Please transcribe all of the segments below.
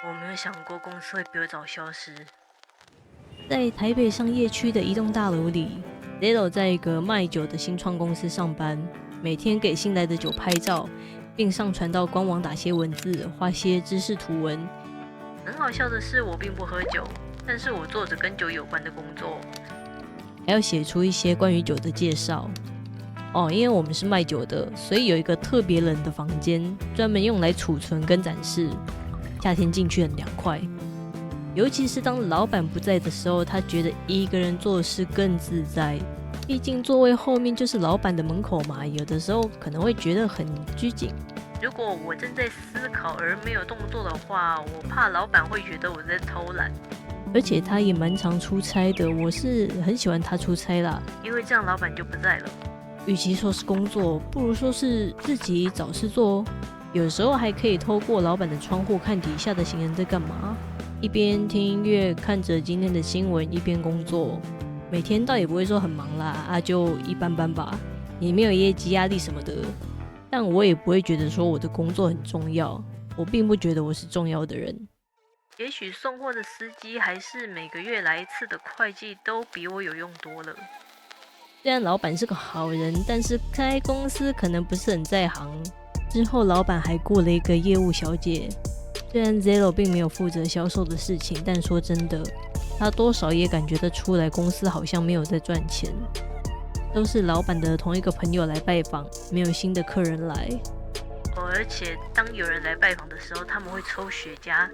我没有想过公司会比我早消失。在台北商业区的一栋大楼里 ，Zero 在一个卖酒的新创公司上班，每天给新来的酒拍照，并上传到官网打些文字，画些知识图文。很好笑的是，我并不喝酒，但是我做着跟酒有关的工作。还要写出一些关于酒的介绍。哦，因为我们是卖酒的，所以有一个特别冷的房间，专门用来储存跟展示。夏天进去很凉快，尤其是当老板不在的时候，他觉得一个人做事更自在。毕竟座位后面就是老板的门口嘛，有的时候可能会觉得很拘谨。如果我正在思考而没有动作的话，我怕老板会觉得我在偷懒。而且他也蛮常出差的，我是很喜欢他出差啦。因为这样老板就不在了。与其说是工作，不如说是自己找事做哦。有时候还可以透过老板的窗户看底下的行人在干嘛，一边听音乐，看着今天的新闻，一边工作。每天倒也不会说很忙啦，就一般般吧，也没有业绩压力什么的。但我也不会觉得说我的工作很重要，我并不觉得我是重要的人。也许送货的司机还是每个月来一次的会计都比我有用多了。虽然老板是个好人，但是开公司可能不是很在行。之后老板还雇了一个业务小姐，虽然 Zero 并没有负责销售的事情，但说真的，他多少也感觉得出来公司好像没有在赚钱。都是老板的同一个朋友来拜访，没有新的客人来。而且当有人来拜访的时候，他们会抽雪茄，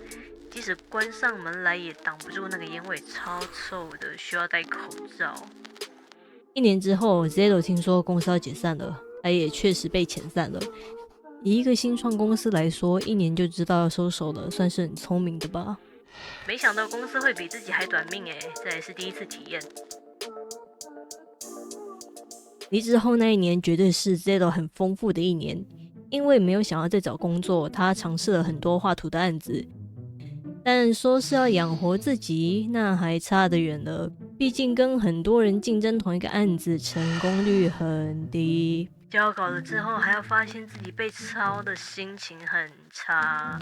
即使关上门来也挡不住那个烟味，超臭的，需要戴口罩。1年之后 ，Zero 听说公司要解散了，他也确实被遣散了。以一个新创公司来说，1年就知道要收手了，算是很聪明的吧。没想到公司会比自己还短命这也是第一次体验。离职后那1年绝对是 Zero 很丰富的1年，因为没有想要再找工作，他尝试了很多画图的案子，但说是要养活自己，那还差得远了。毕竟跟很多人竞争同一个案子，成功率很低。交稿了之后，还要发现自己被抄的心情很差。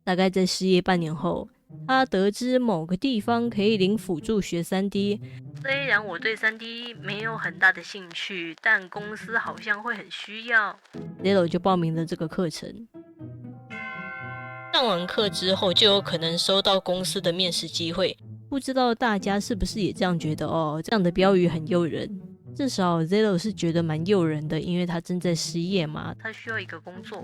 大概在失业半年后，他得知某个地方可以领辅助学3D。虽然我对3D 没有很大的兴趣，但公司好像会很需要。Zero 就报名了这个课程。上完课之后，就有可能收到公司的面试机会。不知道大家是不是也这样觉得哦？这样的标语很诱人，至少 Zero 是觉得蛮诱人的，因为他正在失业嘛，他需要一个工作。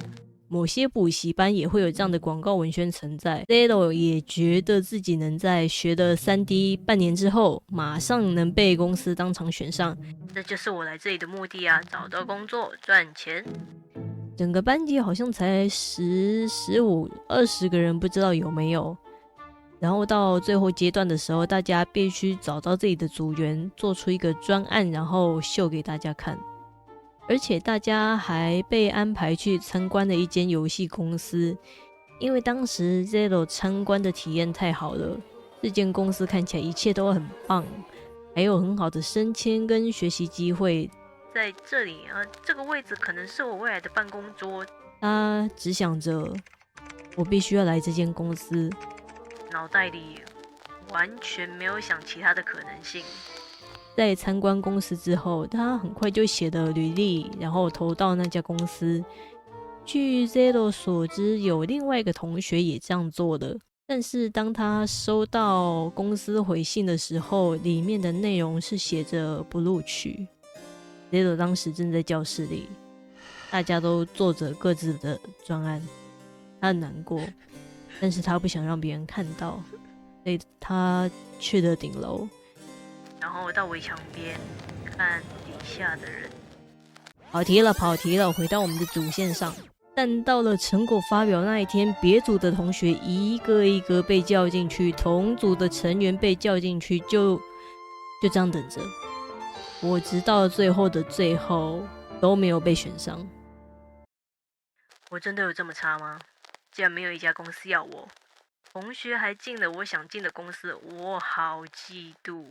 某些补习班也会有这样的广告文宣存在。Zero 也觉得自己能在学了3D 半年之后，马上能被公司当场选上。这就是我来这里的目的啊，找到工作赚钱。整个班级好像才10、15、20个人，不知道有没有。然后到最后阶段的时候，大家必须找到自己的组员，做出一个专案，然后秀给大家看。而且大家还被安排去参观了一间游戏公司，因为当时 Zero 参观的体验太好了，这间公司看起来一切都很棒，还有很好的升迁跟学习机会。在这里这个位置可能是我未来的办公桌。他只想着我必须要来这间公司，脑袋里完全没有想其他的可能性。在参观公司之后，他很快就写了履历，然后投到那家公司。据 Zero 所知，有另外一个同学也这样做的，但是当他收到公司回信的时候，里面的内容是写着不录取。Zero 当时正在教室里，大家都做着各自的专案，他很难过，但是他不想让别人看到，所以他去了顶楼，然后到围墙边看底下的人。跑题了，回到我们的主线上。但到了成果发表那一天，别组的同学一个一个被叫进去，同组的成员被叫进去，就这样等着。我直到最后的最后都没有被选上。我真的有这么差吗？既然没有一家公司要我，同学还进了我想进的公司，我好嫉妒。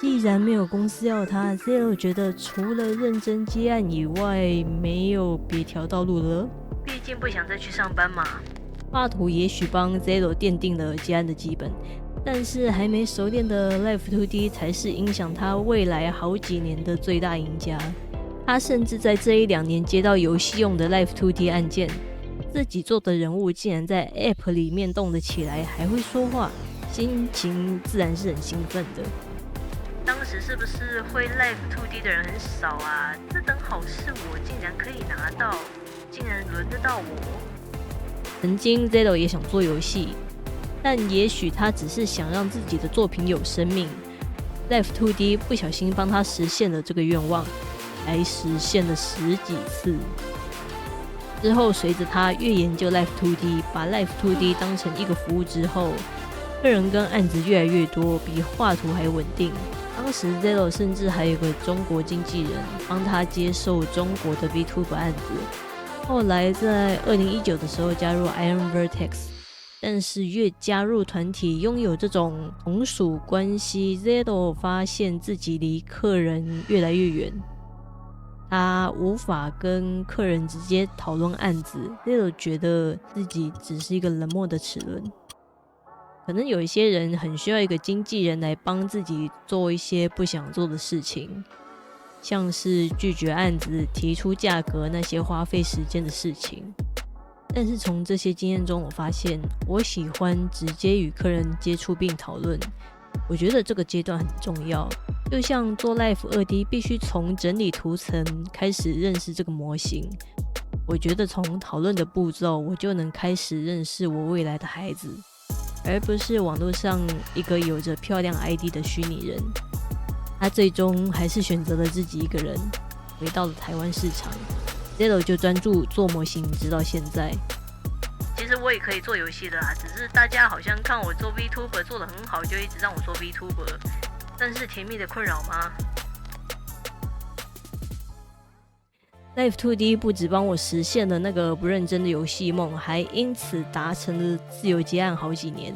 既然没有公司要他 ，Zero 觉得除了认真接案以外，没有别条道路了。毕竟不想再去上班嘛。画图也许帮 Zero 奠定了接案的基本，但是还没熟练的 Life2D 才是影响他未来好几年的最大赢家。他甚至在这1-2年接到游戏用的 Life2D 案件，自己做的人物竟然在 App 里面动得起来，还会说话，心情自然是很兴奋的。当时是不是会 Life2D 的人很少啊？这等好事我竟然可以拿到，竟然轮得到我。曾经 Zero 也想做游戏，但也许他只是想让自己的作品有生命。Life2D 不小心帮他实现了这个愿望，还实现了10几次。之后随着他越研究 Life2D， 把 Life2D 当成一个服务之后，客人跟案子越来越多，比画图还稳定。当时 Zero 甚至还有个中国经纪人帮他接受中国的 VTuber 案子。后来在2019的时候加入 Iron Vertex， 但是越加入团体，拥有这种同属关系 ，Zero 发现自己离客人越来越远，他无法跟客人直接讨论案子。Zero 觉得自己只是一个冷漠的齿轮。可能有一些人很需要一个经纪人来帮自己做一些不想做的事情，像是拒绝案子、提出价格那些花费时间的事情。但是从这些经验中，我发现我喜欢直接与客人接触并讨论。我觉得这个阶段很重要，就像做 Life2D 必须从整理图层开始认识这个模型。我觉得从讨论的步骤，我就能开始认识我未来的孩子，而不是网络上一个有着漂亮 ID 的虚拟人。他最终还是选择了自己一个人，回到了台湾市场。Zero 就专注做模型，直到现在。其实我也可以做游戏的啦，只是大家好像看我做 VTuber 做得很好，就一直让我做 VTuber， 但是甜蜜的困扰吗？ Life2D 不只帮我实现了那个不认真的游戏梦，还因此达成了自由接案好几年。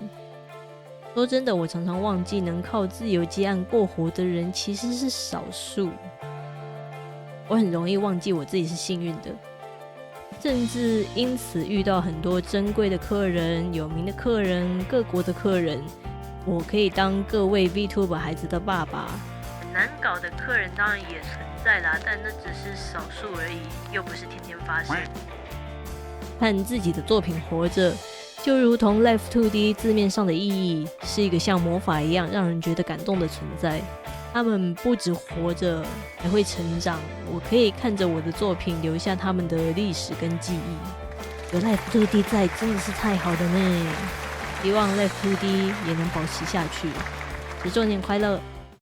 说真的，我常常忘记能靠自由接案过活的人其实是少数。我很容易忘记我自己是幸运的，甚至因此遇到很多珍贵的客人、有名的客人、各国的客人。我可以当各位 VTuber 孩子的爸爸。很难搞的客人当然也存在啦，但那只是少数而已，又不是天天发生。看自己的作品活着，就如同 Life2D 字面上的意义，是一个像魔法一样让人觉得感动的存在。他们不只活着，还会成长。我可以看着我的作品留下他们的历史跟记忆。有 Life2D 在真的是太好了呢！希望 Life2D 也能保持下去。10周年快乐！